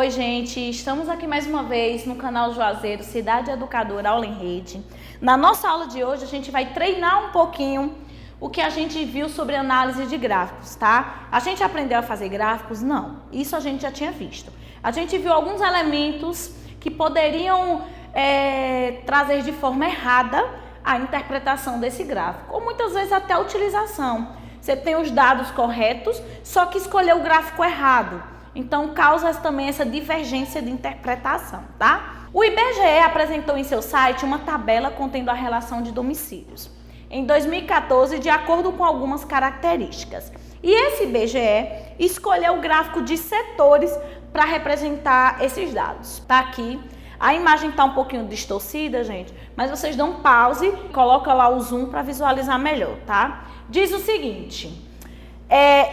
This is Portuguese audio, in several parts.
Oi, gente, estamos aqui mais uma vez no canal Juazeiro, Cidade Educadora Aula em Rede. Na nossa aula de hoje, a gente vai treinar um pouquinho o que a gente viu sobre análise de gráficos, tá? A gente aprendeu a fazer gráficos? Não, isso a gente já tinha visto. A gente viu alguns elementos que poderiam trazer de forma errada a interpretação desse gráfico, ou muitas vezes até a utilização. Você tem os dados corretos, só que escolheu o gráfico errado. Então, causa também essa divergência de interpretação, tá? O IBGE apresentou em seu site uma tabela contendo a relação de domicílios em 2014, de acordo com algumas características. E esse IBGE escolheu o gráfico de setores para representar esses dados. Tá aqui. A imagem está um pouquinho distorcida, gente, mas vocês dão pause, coloca lá o zoom para visualizar melhor, tá? Diz o seguinte...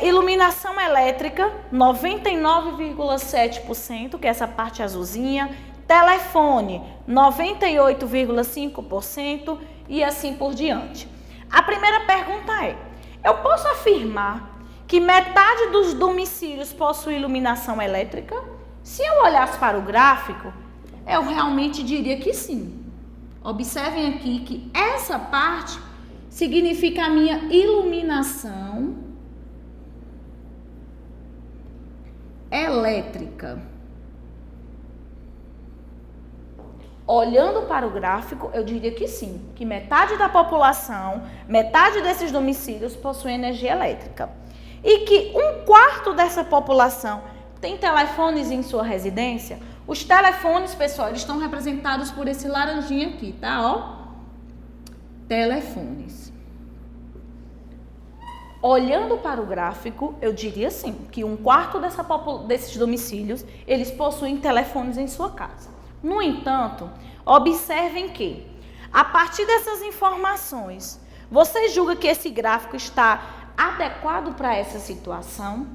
iluminação elétrica, 99,7%, que é essa parte azulzinha. Telefone, 98,5% e assim por diante. A primeira pergunta é: eu posso afirmar que metade dos domicílios possui iluminação elétrica? Se eu olhasse para o gráfico, eu realmente diria que sim. Observem aqui que essa parte significa a minha iluminação elétrica. Olhando para o gráfico, eu diria que sim, que metade da população, metade desses domicílios possui energia elétrica. E que 1/4 dessa população tem telefones em sua residência. Os telefones, pessoal, eles estão representados por esse laranjinha aqui, tá? Ó, telefones. Olhando para o gráfico, eu diria sim, que 1/4 desses domicílios, eles possuem telefones em sua casa. No entanto, observem que, a partir dessas informações, você julga que esse gráfico está adequado para essa situação?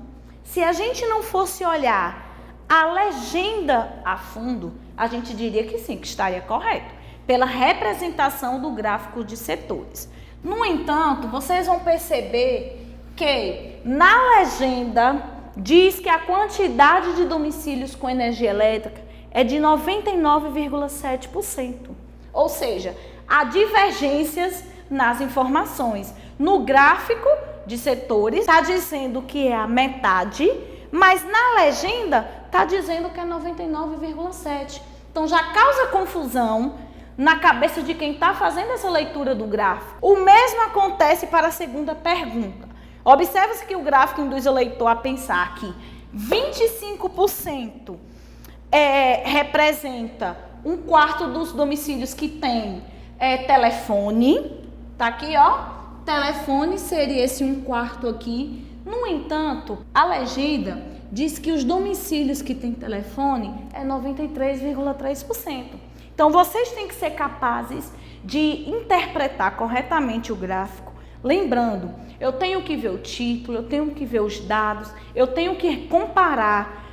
Se a gente não fosse olhar a legenda a fundo, a gente diria que sim, que estaria correto, pela representação do gráfico de setores. No entanto, vocês vão perceber que na legenda diz que a quantidade de domicílios com energia elétrica é de 99,7%. Ou seja, há divergências nas informações. No gráfico de setores está dizendo que é a metade, mas na legenda está dizendo que é 99,7%. Então já causa confusão na cabeça de quem está fazendo essa leitura do gráfico. O mesmo acontece para a segunda pergunta. Observa-se que o gráfico induz o leitor a pensar que 25% representa 1/4 dos domicílios que tem telefone. Tá aqui, ó. Telefone seria esse 1/4 aqui. No entanto, a legenda diz que os domicílios que tem telefone é 93,3%. Então, vocês têm que ser capazes de interpretar corretamente o gráfico. Lembrando, eu tenho que ver o título, eu tenho que ver os dados, eu tenho que comparar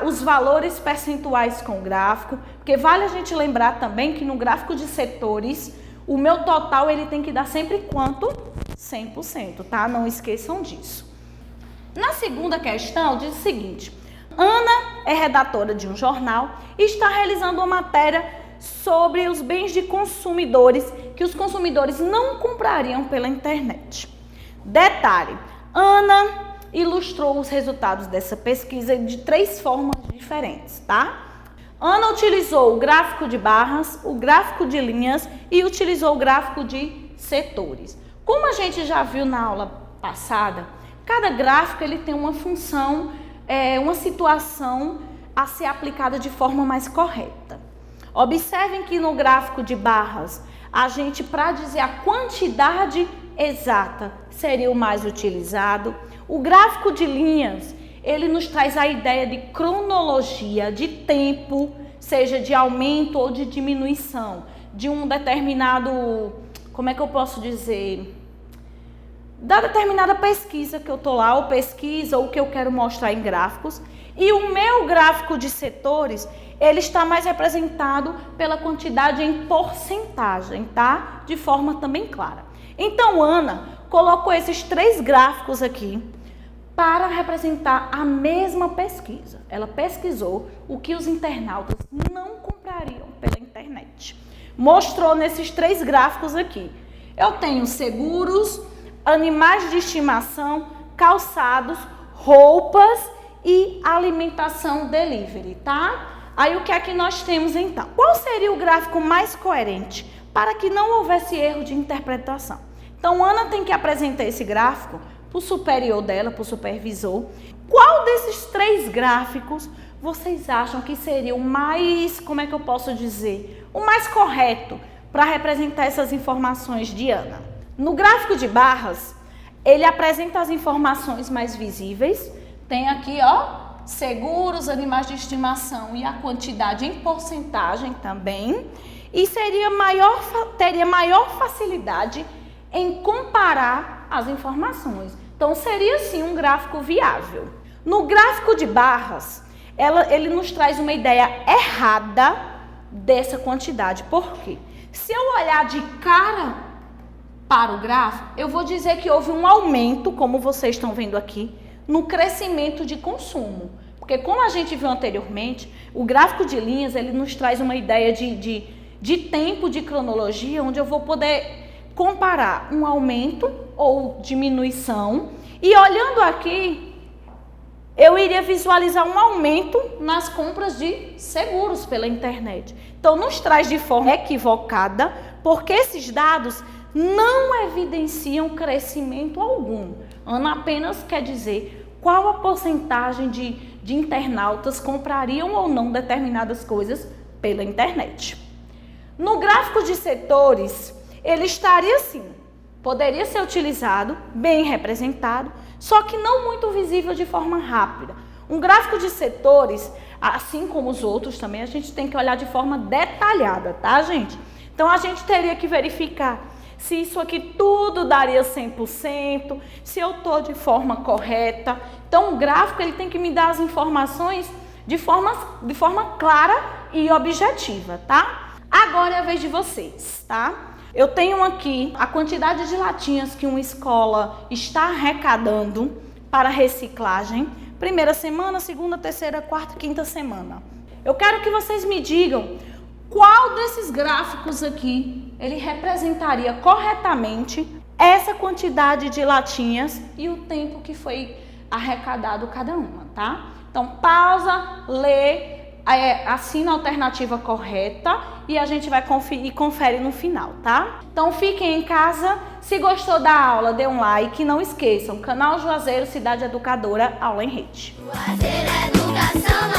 os valores percentuais com o gráfico, porque vale a gente lembrar também que no gráfico de setores, o meu total ele tem que dar sempre quanto? 100%, tá? Não esqueçam disso. Na segunda questão, diz o seguinte: Ana é redatora de um jornal e está realizando uma matéria sobre os bens de consumidores que os consumidores não comprariam pela internet. Detalhe: Ana ilustrou os resultados dessa pesquisa de 3 formas diferentes, tá? Ana utilizou o gráfico de barras, o gráfico de linhas e utilizou o gráfico de setores. Como a gente já viu na aula passada, cada gráfico ele tem uma função, uma situação a ser aplicada de forma mais correta. Observem que no gráfico de barras, a gente, para dizer a quantidade exata, seria o mais utilizado. O gráfico de linhas, ele nos traz a ideia de cronologia, de tempo, seja de aumento ou de diminuição, de um determinado, como é que eu posso dizer, da determinada pesquisa que eu estou lá, ou pesquisa, ou que eu quero mostrar em gráficos. E o meu gráfico de setores, ele está mais representado pela quantidade em porcentagem, tá? De forma também clara. Então, Ana colocou esses 3 gráficos aqui para representar a mesma pesquisa. Ela pesquisou o que os internautas não comprariam pela internet. Mostrou nesses 3 gráficos aqui. Eu tenho seguros, animais de estimação, calçados, roupas e alimentação delivery, tá? Aí o que é que nós temos então? Qual seria o gráfico mais coerente para que não houvesse erro de interpretação? Então, Ana tem que apresentar esse gráfico para o superior dela, para o supervisor. Qual desses 3 gráficos vocês acham que seria o mais, como é que eu posso dizer, o mais correto para representar essas informações de Ana? No gráfico de barras, ele apresenta as informações mais visíveis. Tem aqui, ó, seguros, animais de estimação e a quantidade em porcentagem também. E teria maior facilidade em comparar as informações. Então, seria sim um gráfico viável. No gráfico de barras, ele nos traz uma ideia errada dessa quantidade. Por quê? Se eu olhar de cara para o gráfico, eu vou dizer que houve um aumento, como vocês estão vendo aqui, no crescimento de consumo. Porque como a gente viu anteriormente, o gráfico de linhas, ele nos traz uma ideia de tempo, de cronologia, onde eu vou poder comparar um aumento ou diminuição. E olhando aqui, eu iria visualizar um aumento nas compras de seguros pela internet. Então, nos traz de forma equivocada, porque esses dados não evidenciam crescimento algum. Ana apenas quer dizer qual a porcentagem de internautas comprariam ou não determinadas coisas pela internet. No gráfico de setores, ele estaria assim, poderia ser utilizado, bem representado, só que não muito visível de forma rápida. Um gráfico de setores, assim como os outros também, a gente tem que olhar de forma detalhada, tá, gente? Então, a gente teria que verificar se isso aqui tudo daria 100%, se eu estou de forma correta. Então, o gráfico ele tem que me dar as informações de forma clara e objetiva, tá? Agora é a vez de vocês, tá? Eu tenho aqui a quantidade de latinhas que uma escola está arrecadando para reciclagem. Primeira semana, segunda, terceira, quarta, quinta semana. Eu quero que vocês me digam qual desses gráficos aqui ele representaria corretamente essa quantidade de latinhas e o tempo que foi arrecadado cada uma, tá? Então, pausa, lê, assina a alternativa correta e a gente vai conferir e confere no final, tá? Então, fiquem em casa. Se gostou da aula, dê um like. Não esqueçam, canal Juazeiro Cidade Educadora, aula em rede. Juazeiro Educação.